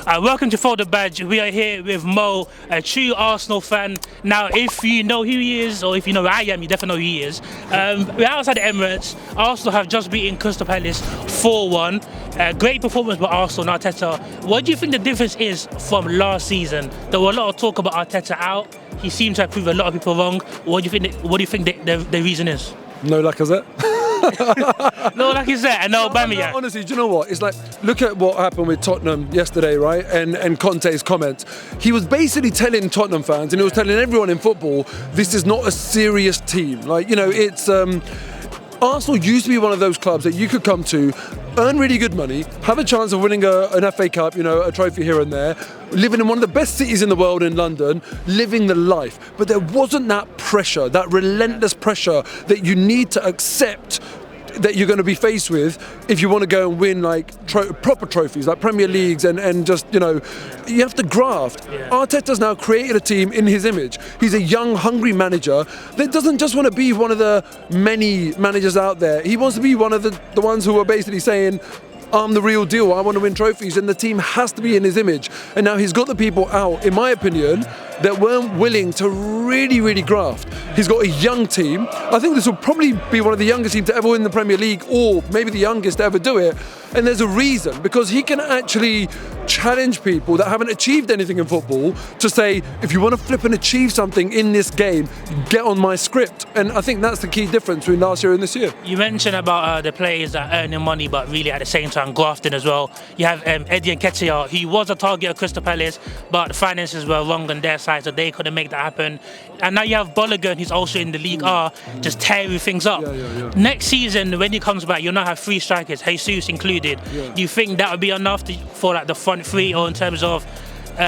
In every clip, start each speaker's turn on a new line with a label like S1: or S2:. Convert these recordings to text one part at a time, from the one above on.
S1: Welcome to Fold the Badge. We are here with Mo, a true Arsenal fan. Now, if you know who he is, or if you know who I am, you definitely know who he is. We're outside the Emirates. Arsenal have just beaten Crystal Palace 4-1. Great performance by Arsenal and Arteta. What do you think the difference is from last season? There were a lot of talk about Arteta out. He seems to have proved a lot of people wrong. What do you think the reason is?
S2: No Lacazette.
S1: No Lacazette and no Aubameyang.
S2: No, honestly, do you know what? It's like, look at what happened with Tottenham yesterday, right? And Conte's comments. He was basically telling Tottenham fans, and he was telling everyone in football, this is not a serious team. Like, you know, it's Arsenal used to be one of those clubs that you could come to, earn really good money, have a chance of winning an FA Cup, you know, a trophy here and there, living in one of the best cities in the world in London, living the life. But there wasn't that pressure, that relentless pressure that you need to accept that you're going to be faced with if you want to go and win like proper trophies like Premier Leagues and just, you know, you have to graft.
S1: Yeah.
S2: Arteta's now created a team in his image. He's a young, hungry manager that doesn't just want to be one of the many managers out there. He wants to be one of the ones who are basically saying, I'm the real deal, I want to win trophies, and the team has to be in his image. And now he's got the people out, in my opinion, that weren't willing to really graft. He's got a young team. I think this will probably be one of the youngest teams to ever win the Premier League, or maybe the youngest to ever do it. And there's a reason, because he can actually challenge people that haven't achieved anything in football to say, if you want to flip and achieve something in this game, get on my script. And I think that's the key difference between last year and this year.
S1: You mentioned about the players that are earning money, but really at the same time grafting as well. You have Eddie Nketiah. He was a target of Crystal Palace, but the finances were wrong on their side, so they couldn't make that happen. And now you have Balogun, who's also in the League R, just tearing things up.
S2: Yeah.
S1: Next season, when he comes back, you'll now have 3 strikers, Jesus included.
S2: Yeah.
S1: Do you think that would be enough for like the front 3, or in terms of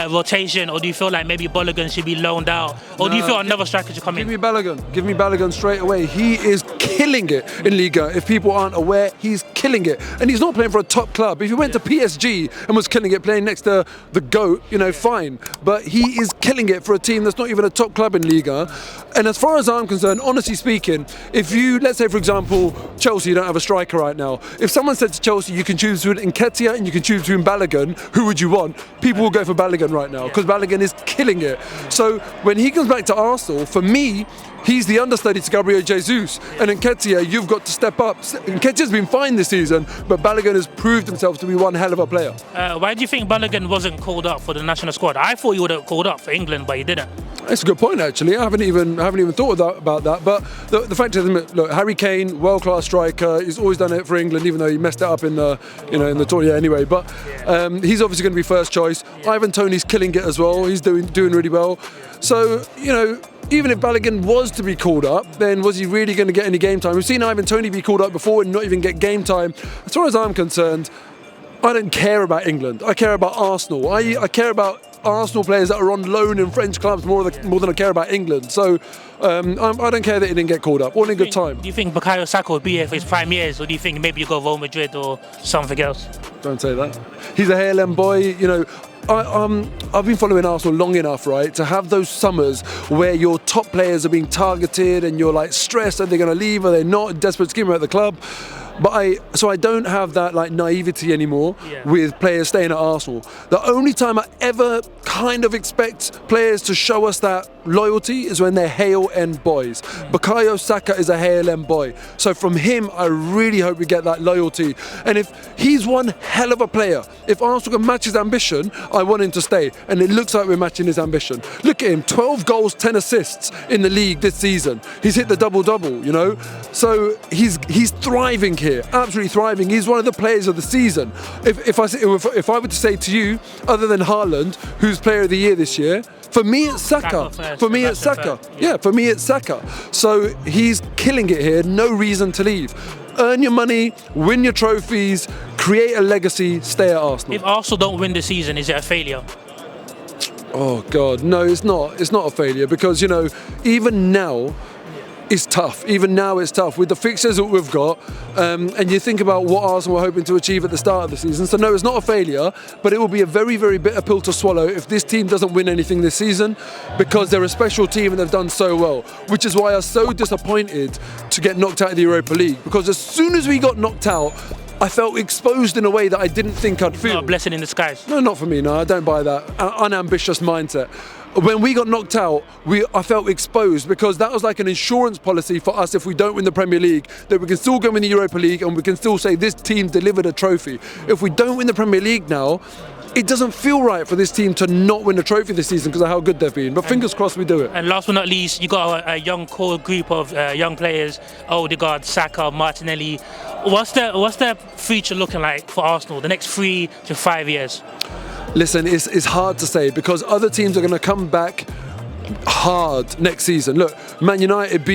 S1: rotation, or do you feel like maybe Balogun should be loaned out, or do you feel another striker should come in?
S2: Give me Balogun straight away. He is killing it in Liga. If people aren't aware, he's killing it, and he's not playing for a top club. If he went to PSG and was killing it, playing next to the GOAT, you know, fine, but he is killing it for a team that's not even a top club in Liga. And as far as I'm concerned, honestly speaking, if you, let's say for example, Chelsea don't have a striker right now, if someone said to Chelsea, you can choose between Nketiah and you can choose between Balogun, who would you want? People will go for Balogun right now, because Balogun is killing it. So when he comes back to Arsenal, for me, he's the understudy to Gabriel Jesus. And Nketiah, you've got to step up. Nketiah's been fine this season, but Balogun has proved himself to be one hell of a player.
S1: Why do you think Balogun wasn't called up for the national squad? I thought he would have called up for England, but he didn't.
S2: That's a good point, actually. I haven't even thought about that. But the fact is, look, Harry Kane, world-class striker. He's always done it for England, even though he messed it up in the tournament anyway. But he's obviously going to be first choice. Yeah. Ivan Toney's killing it as well. He's doing really well. So, you know, even if Balogun was to be called up, then was he really going to get any game time? We've seen Ivan Toney be called up before and not even get game time. As far as I'm concerned, I don't care about England. I care about Arsenal. I care about Arsenal players that are on loan in French clubs more than I care about England. So I don't care that he didn't get called up. All in good time.
S1: Do you think Bukayo Saka will be here for his prime years, or do you think maybe you go Real Madrid or something else?
S2: Don't say that. He's a HLM boy, you know. I've been following Arsenal long enough, right, to have those summers where your top players are being targeted and you're like stressed, are they going to leave, are they not, desperate scheme at the club. But I don't have that like naivety anymore with players staying at Arsenal. The only time I ever kind of expect players to show us that loyalty is when they're Hale End boys. Bukayo Saka is a Hale End boy. So from him, I really hope we get that loyalty. And if he's one hell of a player, if Arsenal can match his ambition, I want him to stay. And it looks like we're matching his ambition. Look at him, 12 goals, 10 assists in the league this season. He's hit the double-double, you know? So he's thriving here, absolutely thriving. He's one of the players of the season. If I were to say to you, other than Haaland, who's player of the year this year, for me it's Saka. For me it's Saka. Yeah, for me it's Saka. So he's killing it here, no reason to leave. Earn your money, win your trophies, create a legacy, stay at Arsenal.
S1: If Arsenal don't win the season, is it a failure?
S2: Oh God, no, it's not. It's not a failure, because, you know, even now, it's tough. Even now it's tough with the fixtures that we've got, and you think about what Arsenal were hoping to achieve at the start of the season. So no, it's not a failure, but it will be a very, very bitter pill to swallow if this team doesn't win anything this season, because they're a special team and they've done so well, which is why I'm so disappointed to get knocked out of the Europa League, because as soon as we got knocked out, I felt exposed in a way that I didn't think I'd feel.
S1: Not a blessing in disguise.
S2: No, not for me. No, I don't buy that unambitious mindset. When we got knocked out, I felt exposed because that was like an insurance policy for us if we don't win the Premier League, that we can still go in the Europa League and we can still say this team delivered a trophy. If we don't win the Premier League now, it doesn't feel right for this team to not win a trophy this season because of how good they've been. But fingers crossed we do it.
S1: And last but not least, you got a young core group of young players: Odegaard, Saka, Martinelli. What's the future looking like for Arsenal the next 3 to 5 years?
S2: Listen, it's hard to say because other teams are going to come back hard next season. Look, Man United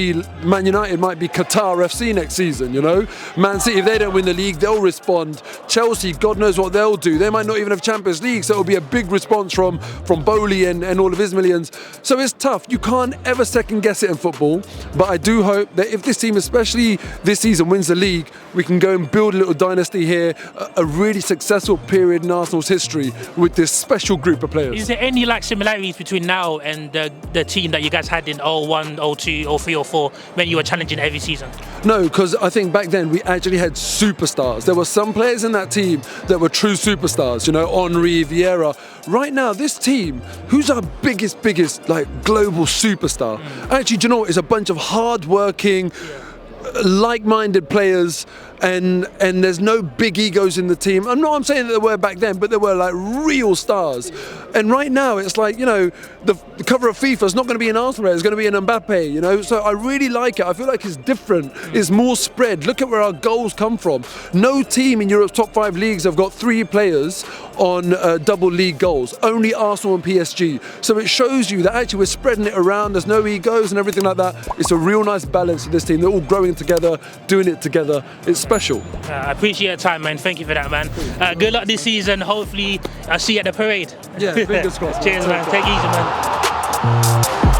S2: might be Qatar FC next season, you know. Man City, if they don't win the league, they'll respond. Chelsea, God knows what they'll do. They might not even have Champions League, so it'll be a big response from Bowley and all of his millions. So it's tough. You can't ever second guess it in football, but I do hope that if this team, especially this season, wins the league, we can go and build a little dynasty here, a really successful period in Arsenal's history with this special group of players.
S1: Is there any similarities between now and the team that you guys had in 01, 02, 03, 04 when you were challenging every season?
S2: No, because I think back then we actually had superstars. There were some players in that team that were true superstars, you know, Henry, Vieira. Right now, this team, who's our biggest global superstar? Actually, do you know what? It's a bunch of hard-working, like-minded players, and there's no big egos in the team. I'm saying that there were back then, but there were real stars. And right now it's the cover of FIFA is not going to be an Arsenal, it's going to be an Mbappe, you know. So I really like it. I feel like it's different. It's more spread. Look at where our goals come from. No team in Europe's top 5 leagues have got 3 players on double league goals. Only Arsenal and PSG. So it shows you that actually we're spreading it around. There's no egos and everything like that. It's a real nice balance to this team. They're all growing together, doing it together. It's special.
S1: I appreciate your time, man. Thank you for that, man. Good luck this season. Hopefully I'll see you at the parade.
S2: Yeah, fingers crossed.
S1: Cheers, man. Take it easy, man.